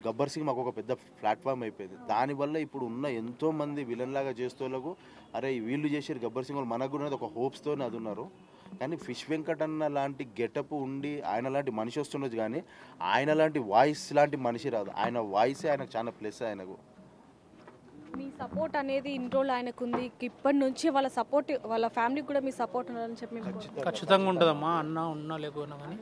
గబ్బర్ సింగ్ మాకు ఒక పెద్ద ప్లాట్ఫామ్ అయిపోయింది. దానివల్ల ఇప్పుడు ఉన్న ఎంతోమంది విలన్ లాగా చేస్తోళ్ళకు అరే వీళ్ళు చేసారు గబ్బర్ సింగ్ వాళ్ళు, మనకు కూడా ఒక హోప్స్తోనే అది ఉన్నారు. కానీ ఫిష్ వెంకట్ అన్న లాంటి గెటప్ ఉండి ఆయన లాంటి మనిషి వస్తుండొచ్చు, కానీ ఆయన లాంటి వాయిస్ లాంటి మనిషి రాదు. ఆయన వాయిసే ఆయనకు చాలా ప్లస్. ఆయనకు మీ సపోర్ట్ అనేది ఇన్ని రోజులు ఆయనకు ఉంది, ఇప్పటి నుంచి వాళ్ళ సపోర్ట్ వాళ్ళ ఫ్యామిలీకి కూడా మీ సపోర్ట్ ఉండాలని చెప్పి ఖచ్చితంగా ఉంటుందమ్మా. అన్న ఉన్నా లేకపోయినా కానీ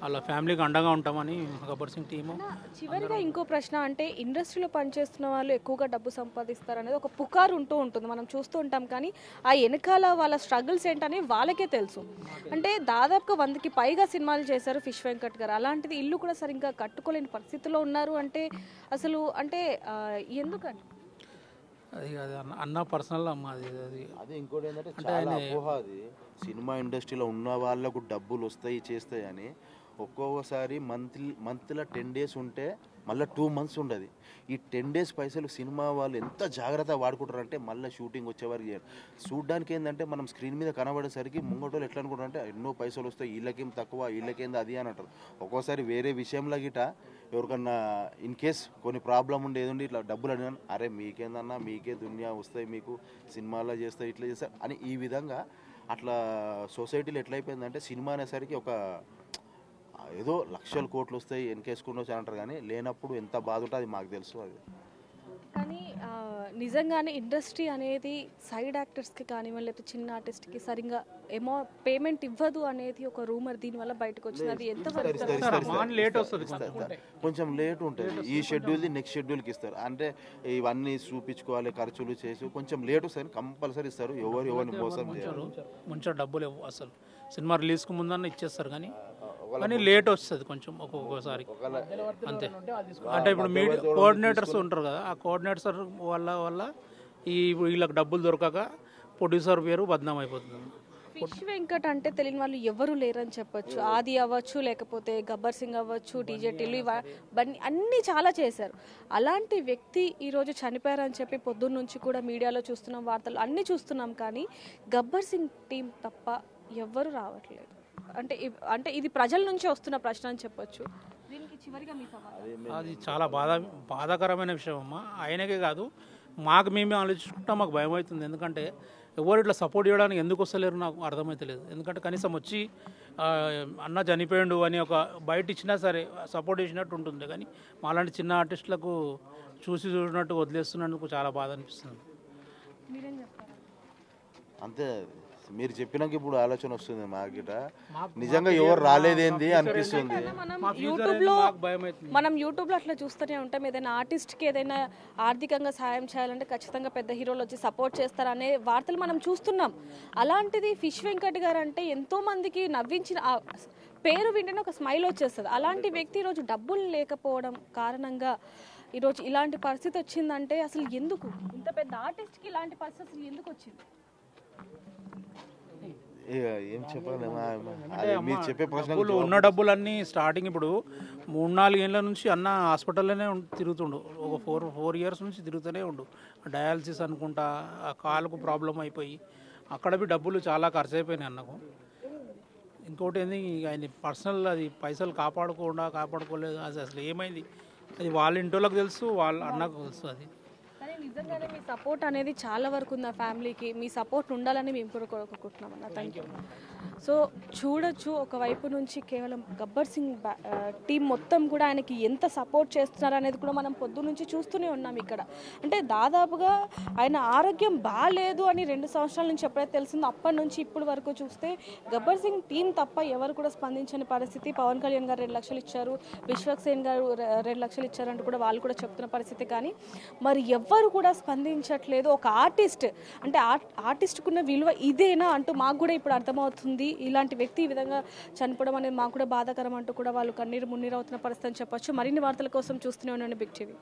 వాళ్ళ ఫ్యామిలీకి అండగా ఉంటామని గబ్బర్ సింగ్ టీము. చివరిగా ఇంకో ప్రశ్న, అంటే ఇండస్ట్రీలో పనిచేస్తున్న వాళ్ళు ఎక్కువగా డబ్బు సంపాదిస్తారు అనేది ఒక పుకారు ఉంటూ ఉంటుంది, మనం చూస్తూ ఉంటాం. కానీ ఆ వెనకాల వాళ్ళ స్ట్రగుల్స్ ఏంటని వాళ్ళకే తెలుసు. అంటే దాదాపుగా 100కి పైగా సినిమాలు చేశారు ఫిష్ వెంకట్ గారు. అలాంటిది ఇల్లు కూడా సరిగ్గా కట్టుకోలేని పరిస్థితిలో ఉన్నారు అంటే అసలు అంటే ఎందుకని? అది అన్న పర్సనల్ అమ్మ అది అదే ఇంకోటి ఏంటంటే చాలా అపోహ. అది సినిమా ఇండస్ట్రీలో ఉన్న వాళ్ళకు డబ్బులు వస్తాయి చేస్తాయి అని ఒక్కొక్కసారి మంత్లో 10 days ఉంటే మళ్ళీ 2 months ఉండదు. ఈ 10 days పైసలు సినిమా వాళ్ళు ఎంత జాగ్రత్త వాడుకుంటారంటే మళ్ళీ షూటింగ్ వచ్చేవారికి చేయరు. చూడడానికి ఏంటంటే మనం స్క్రీన్ మీద కనబడేసరికి ముంగటోళ్ళు ఎట్లా అనుకుంటారంటే ఎన్నో పైసలు వస్తాయి, వీళ్ళకేం తక్కువ, వీళ్ళకేంది అది అని అంటారు. ఒక్కోసారి వేరే విషయంలో గిట ఎవరికన్నా ఇన్ కేస్ కొన్ని ప్రాబ్లం ఉండేది ఉండి ఇట్లా డబ్బులు అడిగాను, అరే మీకేందన్నా మీకే దునియా వస్తాయి, మీకు సినిమాలో చేస్తాయి, ఇట్లా చేస్తారు అని ఈ విధంగా అట్లా సొసైటీలో ఎట్లయిపోయిందంటే సినిమా అనేసరికి ఒక ఏదో లక్షల కోట్లు వస్తాయి వెనకేసుకుంటూ వచ్చి అంటారు, కానీ లేనప్పుడు ఎంత బాధ ఉంటుంది అది మాకు తెలుసు. అది కానీ నిజంగానే ఇండస్ట్రీ అనేది సైడ్ యాక్టర్స్కి కానివ్వండి లేకపోతే చిన్న ఆర్టిస్ట్కి సరిగ్గా పేమెంట్ ఇవ్వదు అనేది ఒక రూమర్ దీనివల్ల బయటకు వచ్చింది. అది ఎంత కొంచెం లేట్ ఉంటుంది. ఈ షెడ్యూల్ది నెక్స్ట్ షెడ్యూల్కి ఇస్తారు. అంటే ఇవన్నీ చూపించుకోవాలి, ఖర్చులు చేసి కొంచెం లేట్ వస్తుంది, కంపల్సరీ ఇస్తారు. ఎవరిని మోసం చేయరు. మంచిగా డబ్బులు అసలు సినిమా రిలీజ్కి ముందన్న ఇచ్చేస్తారు, కానీ లేట్ వస్తుంది కొంచెం ఒక్కొక్కసారి అంతే. అంటే ఇప్పుడు మీడియా కోఆర్డినేటర్స్ ఉంటారు కదా, ఆ కోఆర్డినేటర్స్ వల్ల వీళ్ళకి డబ్బులు దొరకక ప్రొడ్యూసర్ పేరు బద్నాం అయిపోతుంది. ఫిష్ వెంకట్ అంటే తెలియని వాళ్ళు ఎవరు లేరని చెప్పొచ్చు. ఆది అవ్వచ్చు, లేకపోతే గబ్బర్ సింగ్ అవ్వచ్చు, డీజే టిల్లు, అన్నీ చాలా చేశారు. అలాంటి వ్యక్తి ఈరోజు చనిపోయారని చెప్పి పొద్దున్న నుంచి కూడా మీడియాలో చూస్తున్నాం, వార్తలు అన్నీ చూస్తున్నాం. కానీ గబ్బర్ సింగ్ టీం తప్ప ఎవ్వరు రావట్లేదు. అంటే ఇది ప్రజల నుంచి వస్తున్న ప్రశ్న అని చెప్పొచ్చు. దీనికి చివరిగా మీ సమాధానం? అది చాలా బాధాకరమైన విషయం అమ్మా. ఆయనకే కాదు, మాకు మేమే ఆలోచించుకుంటాం, మాకు భయం అవుతుంది. ఎందుకంటే ఎవరు ఇట్లా సపోర్ట్ చేయడానికి ఎందుకు వస్తలేరు నాకు అర్థమవుతలేదు. ఎందుకంటే కనీసం వచ్చి అన్న చనిపోయాడు అని ఒక బయట ఇచ్చినా సరే సపోర్ట్ చేసినట్టు ఉంటుంది, కానీ మాలాంటి చిన్న ఆర్టిస్టులకు చూసినట్టు వదిలేస్తున్నందుకు చాలా బాధ అనిపిస్తుంది. మీరేం చెప్తారు? అంతే, మీరు చెప్పినాక ఇప్పుడు ఆలోచన వస్తుంది మాకిట, నిజంగా ఎవరు రాలేదేంది అనిపిస్తుంది. మనం యూట్యూబ్లో అట్లా చూస్తూనే ఉంటాం. ఏదైనా ఆర్టిస్ట్కి ఏదైనా ఆర్థికంగా సాయం చేయాలంటే ఖచ్చితంగా పెద్ద హీరోలు వచ్చి సపోర్ట్ చేస్తారనే వార్తలు మనం చూస్తున్నాం. అలాంటిది ఫిష్ వెంకట్ గారు అంటే ఎంతో మందికి నవ్వించిన పేరు వింటేనే ఒక స్మైల్ వచ్చేస్తుంది. అలాంటి వ్యక్తి ఈరోజు డబ్బులు లేకపోవడం కారణంగా ఈరోజు ఇలాంటి పరిస్థితి వచ్చిందంటే అసలు ఎందుకు ఇంత పెద్ద ఆర్టిస్ట్కి ఇలాంటి పరిస్థితి అసలు ఎందుకు వచ్చింది? ఏం చెప్పాలి, మీరు చెప్పే ప్రశ్న. ఉన్న డబ్బులన్నీ స్టార్టింగ్ ఇప్పుడు 3-4 ఏళ్ళ నుంచి అన్న హాస్పిటల్లోనే తిరుగుతుండు. ఒక 4 years నుంచి తిరుగుతూనే ఉండు. డయాలసిస్ అనుకుంటా, ఆ కాలుకు ప్రాబ్లం అయిపోయి అక్కడ డబ్బులు చాలా ఖర్చు అయిపోయినాయి అన్నకు. ఇంకోటి ఏంది, ఆయన పర్సనల్ అది పైసలు కాపాడుకోలేదు, అది అసలు ఏమైంది అది వాళ్ళ ఇంటోళ్ళకి తెలుసు, వాళ్ళ అన్నకు తెలుసు. అది నిజంగానే మీ సపోర్ట్ అనేది చాలా వరకు ఉంది ఆ ఫ్యామిలీకి. మీ సపోర్ట్ ఉండాలని మేము కూడా కోరుకుంటున్నాం అన్న. Thank you. సో చూడొచ్చు, ఒకవైపు నుంచి కేవలం గబ్బర్ సింగ్ టీం మొత్తం కూడా ఆయనకి ఎంత సపోర్ట్ చేస్తున్నారు అనేది కూడా మనం పొద్దు నుంచి చూస్తూనే ఉన్నాం ఇక్కడ. అంటే దాదాపుగా ఆయన ఆరోగ్యం బాగాలేదు అని 2 సంవత్సరాల నుంచి ఎప్పుడైతే తెలిసిందో అప్పటి నుంచి ఇప్పటి వరకు చూస్తే గబ్బర్ సింగ్ టీం తప్ప ఎవరు కూడా స్పందించని పరిస్థితి. పవన్ కళ్యాణ్ గారు 2 లక్షలు ఇచ్చారు, విశ్వక్సేన్ గారు 2 లక్షలు ఇచ్చారంటూ కూడా వాళ్ళు కూడా చెప్తున్న పరిస్థితి. కానీ మరి ఎవ్వరు కూడా స్పందించట్లేదు. ఒక ఆర్టిస్ట్ అంటే ఆర్టిస్ట్కున్న విలువ ఇదేనా అంటూ మాకు కూడా ఇప్పుడు అర్థమవుతుంది. ఇలాంటి వ్యక్తి ఈ విధంగా చనిపోవడం అనేది మాకు కూడా బాధాకరం అంటూ కూడా వాళ్ళు కన్నీరు మున్నీరు అవుతున్న పరిస్థితి అని చెప్పొచ్చు. మరిన్ని వార్తల కోసం చూస్తూనే ఉండండి బిగ్ టీవీ.